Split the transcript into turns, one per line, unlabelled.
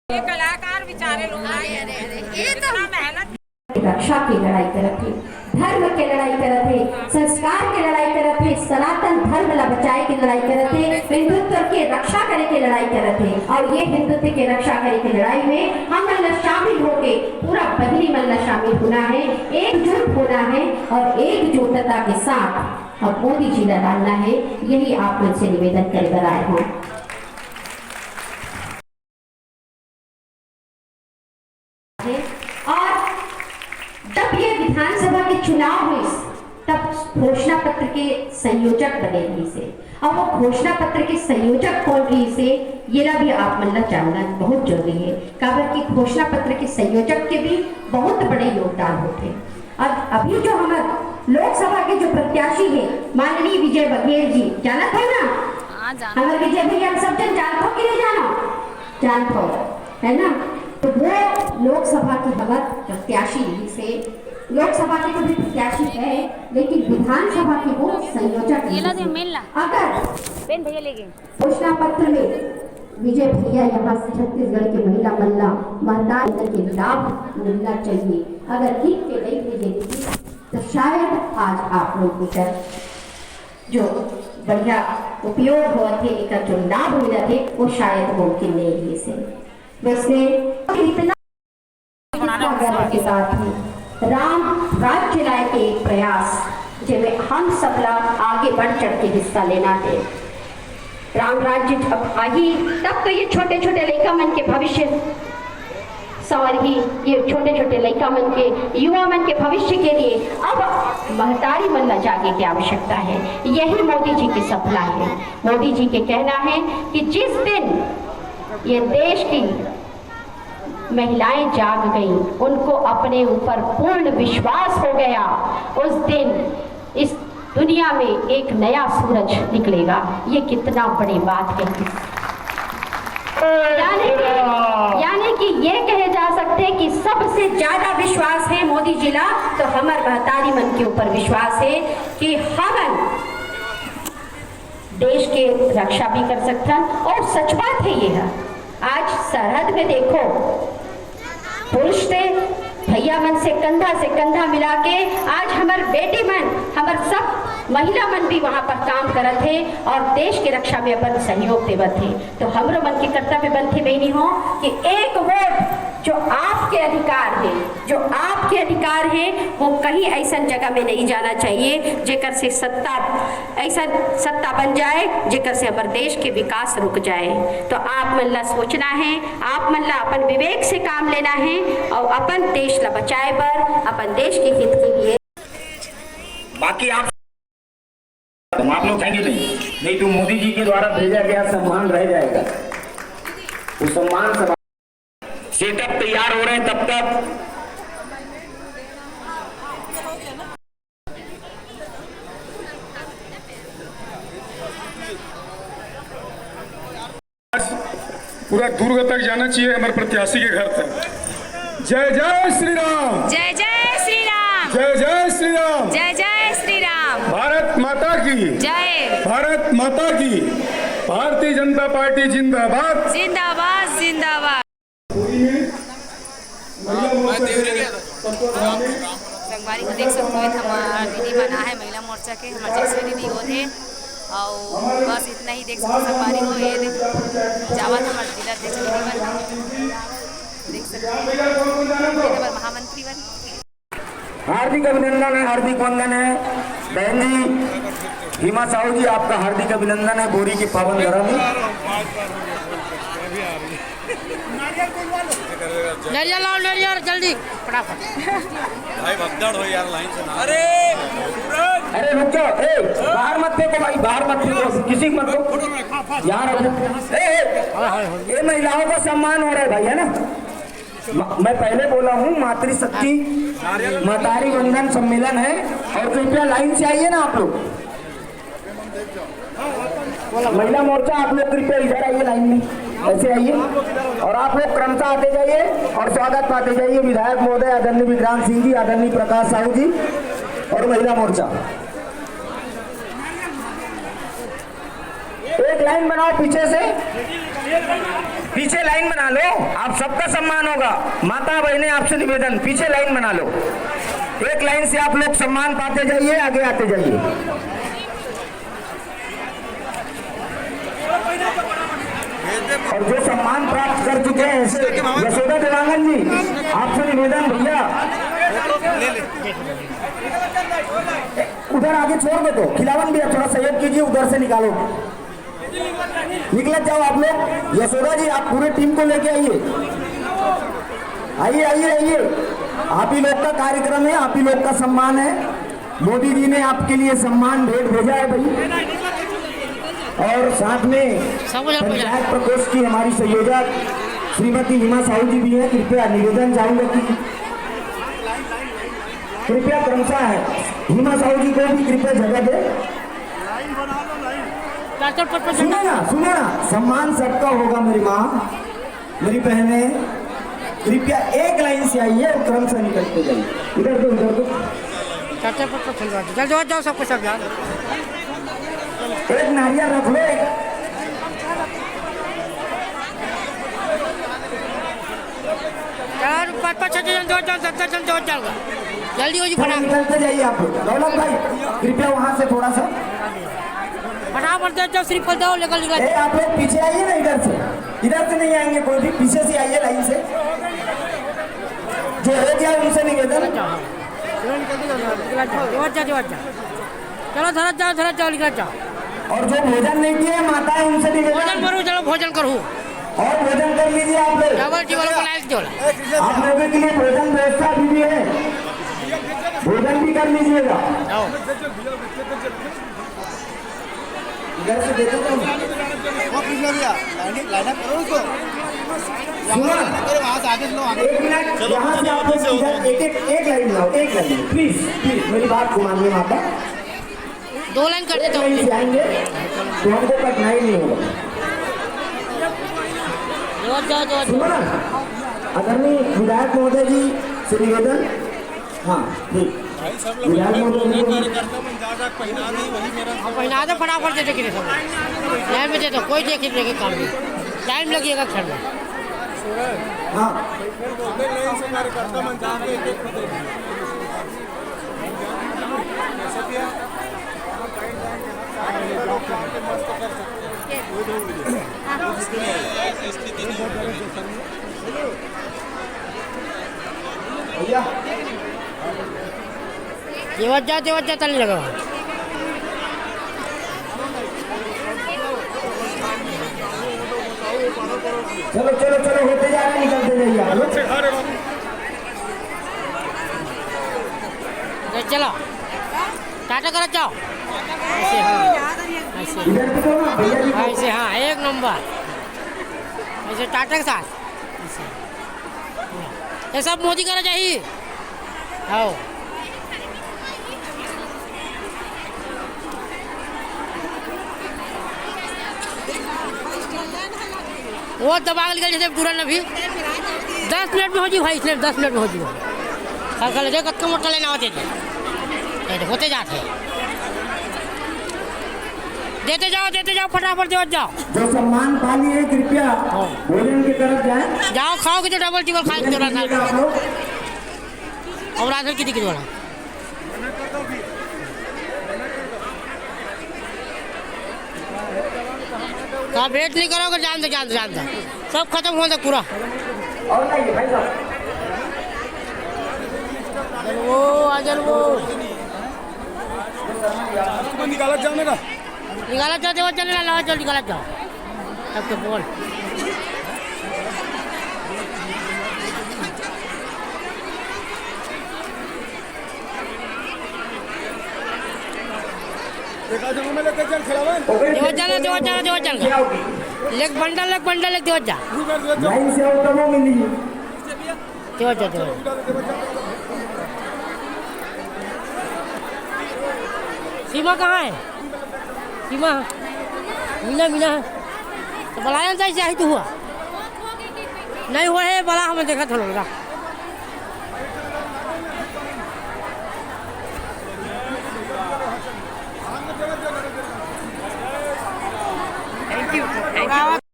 ये कलाकार बेचारे लोग ये तो मेहनत
रक्षा की लड़ाई करत थे, धर्म की लड़ाई करत थे, संस्कार की लड़ाई करत थे, सनातन धर्म ला बचाए की लड़ाई करत थे, हिंदुत्व की रक्षा करे की लड़ाई करत थे। और ये हिंदुत्व की रक्षा करे की लड़ाई में हम शामिल होके पूरा बदली मन शामिल होना है, एकजुट होना है और एकजुटता के साथ अब मोदी जी ने डालना है। यही आप मन से निवेदन कर आए हूँ। और जब ये विधानसभा के चुनाव हुए तब घोषणा पत्र के संयोजक बने रही से, और वो घोषणा पत्र के संयोजक कौन रही से ये भी आप मन जानना बहुत जरूरी है। कारण कि घोषणा पत्र के संयोजक के भी बहुत बड़े योगदान होते। और अभी जो हमारे लोकसभा के जो प्रत्याशी है माननीय विजय बघेल जी, जाना था ना हमारे विजय भैया सब जन जानते कि नहीं जानते है ना। तो वो लोकसभा की हमारे प्रत्याशी से, लोकसभा के तो भी प्रत्याशी है लेकिन विधानसभा के वो संयोजक। अगर घोषणा पत्र में विजय भैया यहाँ से छत्तीसगढ़ के महिला मल्ला मतदान के लाभ मिलना चाहिए, अगर लिख के नहीं भेजेगी तो शायद आज आप लोग को जो बढ़िया उपयोग हुआ थे, एक जो लाभ मिला थे वो शायद मुमकिन नहीं है से। वैसे इतना के साथ ही राम राज्य लाए के एक प्रयास जिसमें हम सबला आगे बढ़ चढ़ के हिस्सा लेना है। राम राज्य जब आई तब तो ये छोटे छोटे लड़का मन के भविष्य सवार ही, ये छोटे छोटे लड़का मन के युवा मन के भविष्य के लिए अब महतारी मन ला जागे की आवश्यकता है। यही मोदी जी की सपना है। मोदी जी के कहना है कि जिस दिन ये देश की महिलाएं जाग गई, उनको अपने ऊपर पूर्ण विश्वास हो गया, उस दिन इस दुनिया में एक नया सूरज निकलेगा। ये कितना बड़ी बात है। यानी कि ये कहे जा सकते कि सबसे ज्यादा विश्वास है मोदी जी ला तो हमारे महतारी मन के ऊपर विश्वास है कि हम देश के रक्षा भी कर सकते हैं। और सच बात है ये है, आज सरहद में देखो पुरुष थे भैया मन से कंधा मिला के आज हमारे बेटी मन, हमारे सब महिला मन भी वहां पर काम करत थे और देश की रक्षा में अपन सहयोग देवत थे। तो हमारे मन के कर्तव्य बनते बहनी हो कि एक वोट जो आपके अधिकार है, जो आपके अधिकार है वो कहीं ऐसा जगह में नहीं जाना चाहिए जेकर से सत्ता ऐसा सत्ता बन जाए जेकर से हमारे देश के विकास रुक जाए। तो आप मन ला सोचना है, आप मन ला अपन विवेक से काम लेना है और अपन देश ला बचाए बर, अपन देश के हित के लिए।
बाकी आप लोग कहेंगे नहीं तो मोदी जी के द्वारा भेजा गया सम्मान रह जाएगा। उस सम्मान से सेटअप तैयार हो रहे हैं तब तक
पूरा दुर्ग तक जाना चाहिए हमारे प्रत्याशी के घर तक। जय जय श्री राम,
जय जय श्री राम,
जय जय श्री राम,
जय जय श्री राम।
भारत माता की
जय,
भारत माता की। भारतीय जनता पार्टी जिंदाबाद,
जिंदाबाद जिंदाबाद। संगवारी को देख सकते हो हमारा दीदी बना है महिला मोर्चा के, हमारे जैसे दीदी वो थे और बस इतना ही देख सकते संगवारी को। ये जावत हमारे जिला अध्यक्ष दीदी बन देख सकते हैं महामंत्री बन।
हार्दिक अभिनंदन है, हार्दिक वंदन है बहन जी हिमा साहू जी, आपका हार्दिक अभिनंदन है बोरी के पावन धरा में।
नरियल लाओ, नरियल जल्दी फटाफट
भाई भगदड़ हो यार लाइन से ना।
अरे रुक जाओ, बाहर मत फेंको भाई, बाहर मत फेंको, किसी मत को यहाँ रखो। ये महिलाओं का सम्मान हो रहा है भाई, है ना। मैं पहले बोला हूँ मातृशक्ति महतारी वंदन सम्मेलन है और कृपया लाइन से आइए ना आप लोग। महिला मोर्चा आप लोग कृपया इधर आइए, लाइन में ऐसे आइए और आप लोग क्रमशः आते जाइए और स्वागत पाते जाइए। विधायक महोदय आदरणीय विक्रांत सिंह जी, आदरणीय प्रकाश साहू जी और महिला मोर्चा एक लाइन बनाओ पीछे से। पीछे लाइन बना लो, आप सबका सम्मान होगा। माता बहने आपसे निवेदन, पीछे लाइन बना लो, एक लाइन से आप लोग सम्मान पाते जाइए, आगे आते जाइए। और जो सम्मान प्राप्त कर चुके हैं ऐसे यशोदा देवांगन जी, आपसे निवेदन भैया उधर आगे छोड़ दो, तो खिलावन भी थोड़ा सहयोग कीजिए, उधर से निकालो, निकल जाओ आप लोग। यशोदा जी आप पूरे टीम को लेके आइए, आइए आइए आइए, आप ही लोग का कार्यक्रम है, आप ही लोग का सम्मान है। मोदी जी ने आपके लिए सम्मान भेंट भेजा है भाई। और साथ में पंचायत प्रकोष्ठ की हमारी संयोजक श्रीमती हिमा साहू जी भी है। कृपया निवेदन चाहूंगा कि कृपया क्रमशः है हिमा साहू जी को भी कृपया जगह दे। सुनो ना, सम्मान सबका होगा। मेरी माँ, मेरी बहने, कृपया एक लाइन से आइए और क्रम से निकलते जाइए। इधर दो, इधर दो,
जाओ सबको सब यार।
एक नारियल रख लो,
जल्दी हो जी,
निकलते जाइए आप लोग। दौलत भाई कृपया वहाँ से थोड़ा सा
फटाफट दे जाओ, श्रीफल दो, निकल निकल।
आप लोग पीछे आइए ना, इधर से नहीं आएंगे कोई भी, पीछे से आइए लाइन से। जो हो गया उनसे निवेदन,
चलो धरत जाओ निकल जाओ।
और जो भोजन नहीं किए माता है उनसे निवेदन,
भोजन करूँ, चलो भोजन करूँ,
और भोजन कर लीजिए आप लोग।
डबल टेबल को लाइट जो
आप लोगों के लिए भोजन व्यवस्था भी है, भोजन भी कर लीजिएगा। इधर से देते तो एक मिनट, यहाँ से आप लोग इधर एक लाइन लाओ, एक लाइन प्लीज प्लीज, मेरी बात को मानिए माता।
2 लाइन कर देता
लाइन से आएंगे तो हमको कठिनाई नहीं होगा।
जाओ
सुनो ना, आदरणीय विधायक महोदय जी से निवेदन। हाँ ठीक, विधायक महोदय
पहना दो, फटाफट दे दे सब लाइन में दे दो, कोई देख लेके काम नहीं, टाइम लगेगा घर में।
हाँ भैया
देवत जा तल लगा।
चलो चलो चलो, होते जा रहे, निकलते जाइए आप लोग।
चलो टाटा कर जाओ, ऐसे हाँ, ऐसे
इधर भी तो ना भैया जी,
ऐसे हाँ, एक नंबर, ऐसे टाटा के साथ ऐसे। ये सब मोदी करना चाहिए। आओ वो दबा निकल जैसे तुरंत अभी 10 मिनट में हो जी भाई, इसलिए 10 मिनट में हो जी। कल देख कत्ते मोटर लेना होते थे, होते जाते, देते जाओ फटाफट देवत जाओ।
जो सम्मान पा लिए कृपया भोजन की तरफ जाए।
जाओ खाओगे तो डबल टेबल खाए तो
आप लोग
और रात की दिक्कत वाला आप वेट नहीं करोगे, जानते सब खत्म हो जाए पूरा।
और नहीं भाई साहब,
वो आजल वो
निकाला जाने का,
निकाला जाते वो चलने लगा, चल निकाला जाओ तब तो बोल।
देखा जमा में लेके चल खिलावन,
देवत चल लेक बंडल एक देवत जा,
लाइन से आओ तब वो मिली।
देवत जा सीमा कहाँ है? सीमा मीना तो बलायन चाहिए तू हुआ नहीं हुआ है, बड़ा हमें देखा था लोग।